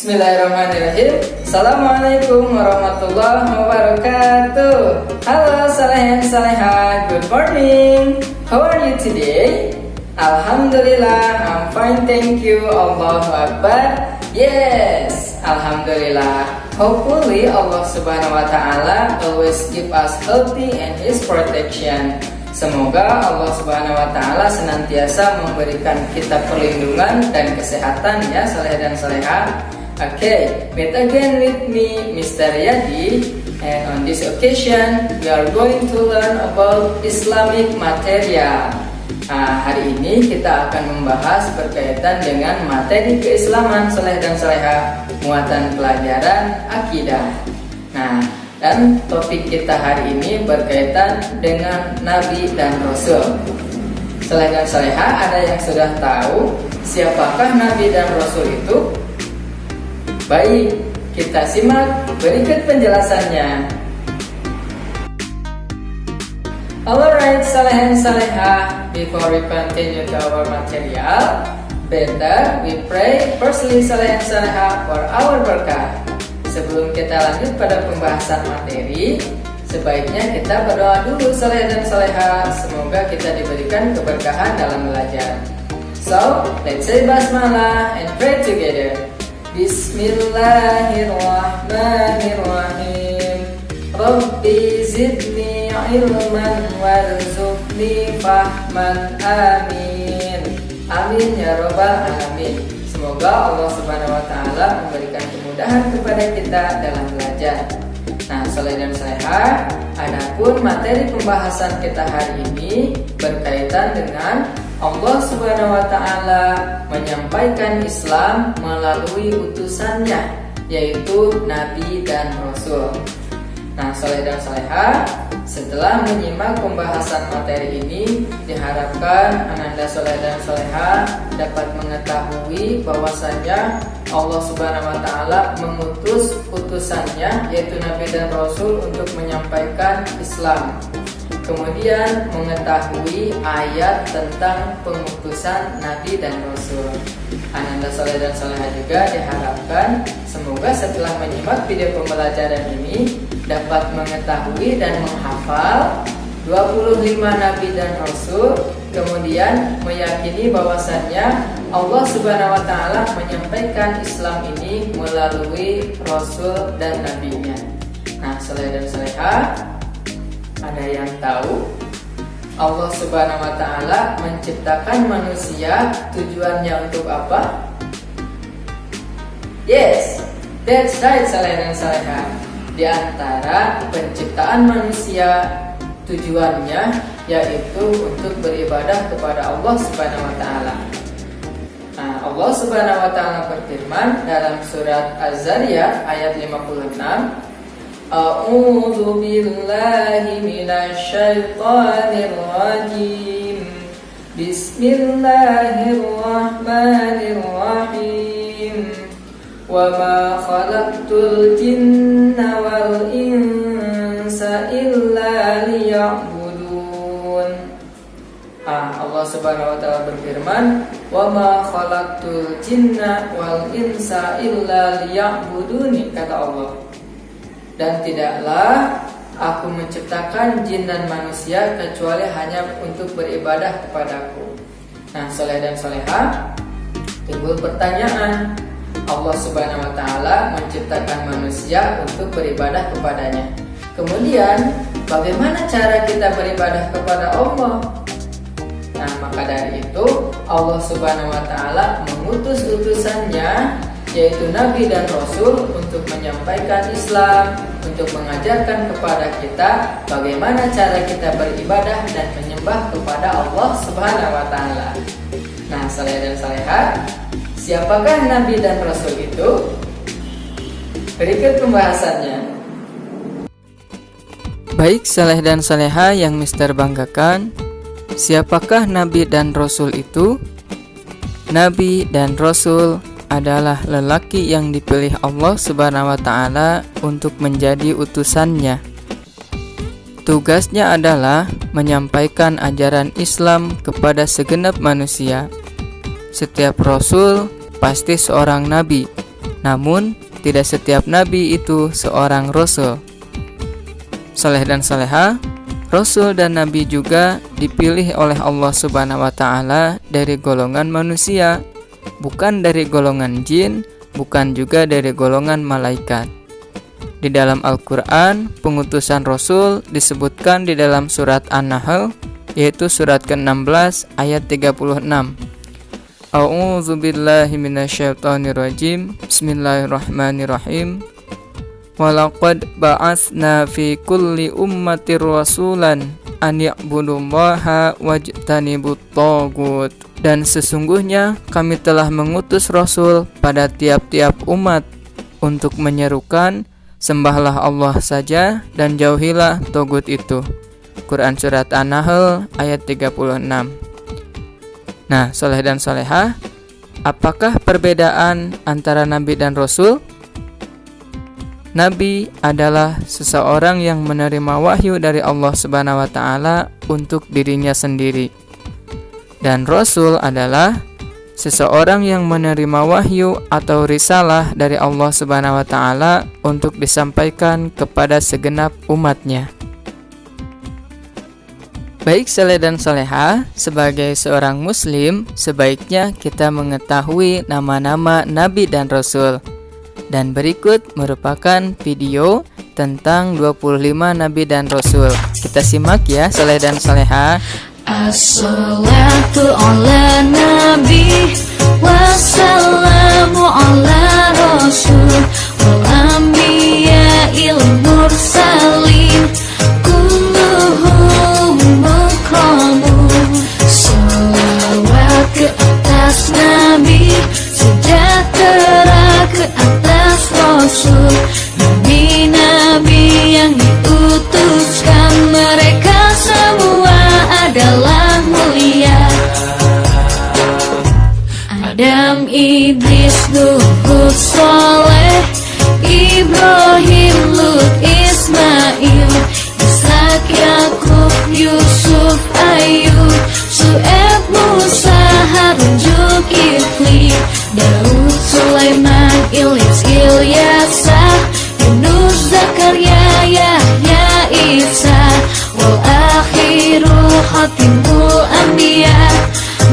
Bismillahirrahmanirrahim. Assalamualaikum warahmatullahi wabarakatuh. Halo Saleh and Saleha, good morning. How are you today? Alhamdulillah, I'm fine, thank you. Allahu Akbar. Yes, Alhamdulillah. Hopefully Allah Subhanahu wa Ta'ala always keep us healthy and His protection. Semoga Allah Subhanahu wa Ta'ala senantiasa memberikan kita perlindungan dan kesehatan ya Saleh dan Saleha. Okay, meet again with me, Mr. Yadi, and on this occasion we are going to learn about Islamic material. Hari ini kita akan membahas berkaitan dengan materi keislaman Saleh dan Saleha, muatan pelajaran akidah. Dan topik kita hari ini berkaitan dengan Nabi dan Rasul. Saleh dan Saleha, ada yang sudah tahu siapakah Nabi dan Rasul itu? Baik, kita simak berikut penjelasannya. Alright, Saleh and Saleha, before we continue to our material, better we pray firstly Saleh and Saleha for our berkah. Sebelum kita lanjut pada pembahasan materi, sebaiknya kita berdoa dulu Saleh dan Saleha, semoga kita diberikan keberkahan dalam belajar. So, let's say basmalah and pray together. Bismillahirrahmanirrahim. Rabbi zidni ilman warzuqni fahman. Amin. Amin ya rabbal alamin. Semoga Allah Subhanahu wa Ta'ala memberikan kemudahan kepada kita dalam belajar. Saleh dan Saleha, adapun materi pembahasan kita hari ini berkaitan dengan Allah Subhanahu wa Ta'ala menyampaikan Islam melalui utusannya, yaitu Nabi dan Rasul. Saleh dan Saleha, setelah menyimak pembahasan materi ini, diharapkan Ananda Saleh dan Saleha dapat mengetahui bahwasannya Allah Subhanahu wa Ta'ala mengutus utusannya, yaitu Nabi dan Rasul, untuk menyampaikan Islam. Kemudian mengetahui ayat tentang pengutusan Nabi dan Rasul. Ananda Saleh dan Saleha juga diharapkan semoga setelah menyimak video pembelajaran ini dapat mengetahui dan menghafal 25 Nabi dan Rasul, kemudian meyakini bahwasannya Allah Subhanahu wa Ta'ala menyampaikan Islam ini melalui Rasul dan Nabi-Nya. Saleh dan Saleha, ada yang tahu Allah Subhanahu wa Ta'ala menciptakan manusia tujuannya untuk apa? Yes, that's right Saleh dan Saleha. Di antara penciptaan manusia tujuannya yaitu untuk beribadah kepada Allah Subhanahu wa Ta'ala. Allah Subhanahu wa Ta'ala berfirman dalam surat Az-Zariyat ayat 56, A'udzu billahi minasyaitonir rajim. Bismillahirrahmanirrahim. Wa ma khalaqtul jinna wal insa illa liya'budun. Allah Subhanahu wa Ta'ala berfirman, wa ma khalaqtul jinna wal insa illa liya'buduni, kata Allah. Dan tidaklah aku menciptakan jin dan manusia kecuali hanya untuk beribadah kepadaku. Saleh dan Saleha, timbul pertanyaan, Allah Subhanahu wa Ta'ala menciptakan manusia untuk beribadah kepadanya. Kemudian, bagaimana cara kita beribadah kepada Allah? Maka dari itu, Allah Subhanahu wa Ta'ala mengutus utusannya, yaitu Nabi dan Rasul, untuk menyampaikan Islam, untuk mengajarkan kepada kita bagaimana cara kita beribadah dan menyembah kepada Allah Subhanahu wa Ta'ala. Saleh dan Saleha, siapakah Nabi dan Rasul itu? Berikut pembahasannya. Baik Saleh dan Saleha yang Mister banggakan, siapakah Nabi dan Rasul itu? Nabi dan Rasul adalah lelaki yang dipilih Allah Subhanahu wa Ta'ala untuk menjadi utusannya. Tugasnya adalah menyampaikan ajaran Islam kepada segenap manusia. Setiap Rasul pasti seorang Nabi, Namun, tidak setiap nabi itu seorang rasul. Saleh dan saleha, rasul dan nabi juga dipilih oleh Allah Subhanahu wa taala dari golongan manusia, bukan dari golongan jin, bukan juga dari golongan malaikat. Di dalam Al-Qur'an, pengutusan rasul disebutkan di dalam surat An-Nahl, yaitu surat ke-16 ayat 36. A'udzu billahi minasyaitonir rajim. Bismillahirrahmanirrahim. Walaqad ba'atsna fi kulli ummatir rasulan an ya'budullaha wajtanibut tagut. Dan sesungguhnya kami telah mengutus rasul pada tiap-tiap umat untuk menyerukan sembahlah Allah saja dan jauhilah tagut itu. Quran surat An-Nahl ayat 36. Nah, soleh dan soleha, apakah perbedaan antara nabi dan rasul? Nabi adalah seseorang yang menerima wahyu dari Allah Subhanahu wa taala untuk dirinya sendiri. Dan rasul adalah seseorang yang menerima wahyu atau risalah dari Allah Subhanahu wa taala untuk disampaikan kepada segenap umatnya. Baik saleh dan soleha, sebagai seorang muslim, sebaiknya kita mengetahui nama-nama nabi dan rasul. Dan berikut merupakan video tentang 25 nabi dan rasul. Kita simak ya saleh dan soleha. As-salatu ala nabi wassalamu ala rasul wal anbiya'il mursalin kulluhum mukramun. Salawat ke atas nabi, sejahtera ke atas rasul, nabi-nabi yang diutuskan, mereka semua adalah mulia. Adam, Idris, Nuh, Hud, Saleh, Ibrahim, Lut, Ismail, Ishak, Yakub, Yusuf, Ayub, Syuaib, Musa, Harun, Zulkifli, Daud, Sulaiman, Ilyas, Ilyasa, Yunus, Zakaria, Yahya, Isa, wal akhirul khatimul anbiya,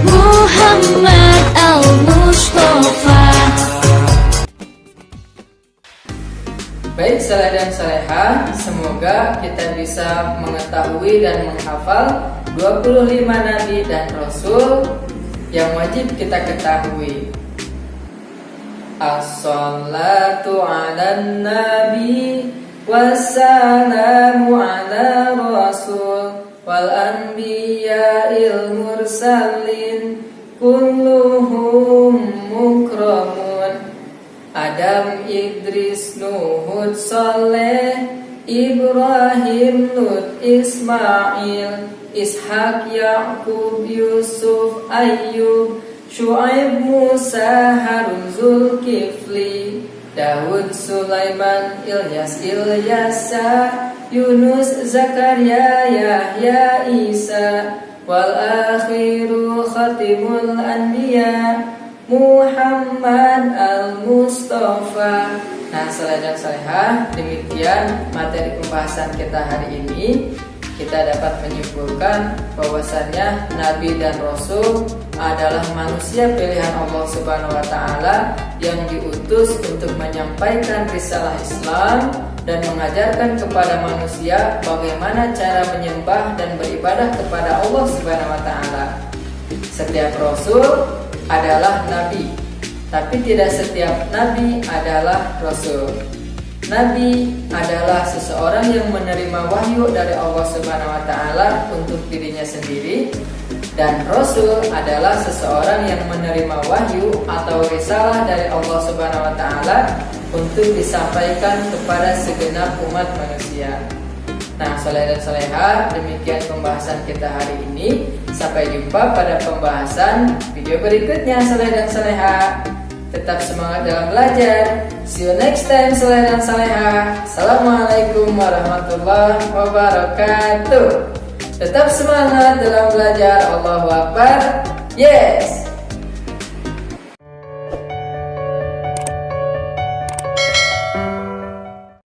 Muhammad al-Mustafa. Baik saleh dan saleha, semoga kita bisa mengetahui dan menghafal 25 nabi dan rasul yang wajib kita ketahui. As-salatu ala nabi wassalamu ala rasul wal anbiya'il mursalin kulluhum mukramun. Adam, Idris, Nuh, Hud, Saleh, Ibrahim, Lut, Ismail, Ishak, Yakub, Yusuf, Ayub, Syuaib, Musa, Harun, Zulkifli, Daud, Sulaiman, Ilyas, Ilyasa, Yunus, Zakaria, Yahya, Isa, wal akhiru khatimul anbiya, Muhammad al-Mustafa. Nah, saleh dan salehah, demikian materi pembahasan kita hari ini. Kita dapat menyimpulkan bahwasannya nabi dan rasul adalah manusia pilihan Allah Subhanahu wa taala yang diutus untuk menyampaikan risalah Islam dan mengajarkan kepada manusia bagaimana cara menyembah dan beribadah kepada Allah Subhanahu wa taala. Setiap rasul adalah nabi, tapi tidak setiap nabi adalah rasul. Nabi adalah seseorang yang menerima wahyu dari Allah Subhanahu wa taala untuk dirinya sendiri, dan rasul adalah seseorang yang menerima wahyu atau risalah dari Allah Subhanahu wa taala untuk disampaikan kepada segenap umat manusia. Nah, saleh dan salehah, demikian pembahasan kita hari ini. Sampai jumpa pada pembahasan video berikutnya, saleh dan salehah. Tetap semangat dalam belajar. See you next time, saleh dan salehah. Assalamualaikum warahmatullahi wabarakatuh. Tetap semangat dalam belajar. Allahu Akbar. Yes.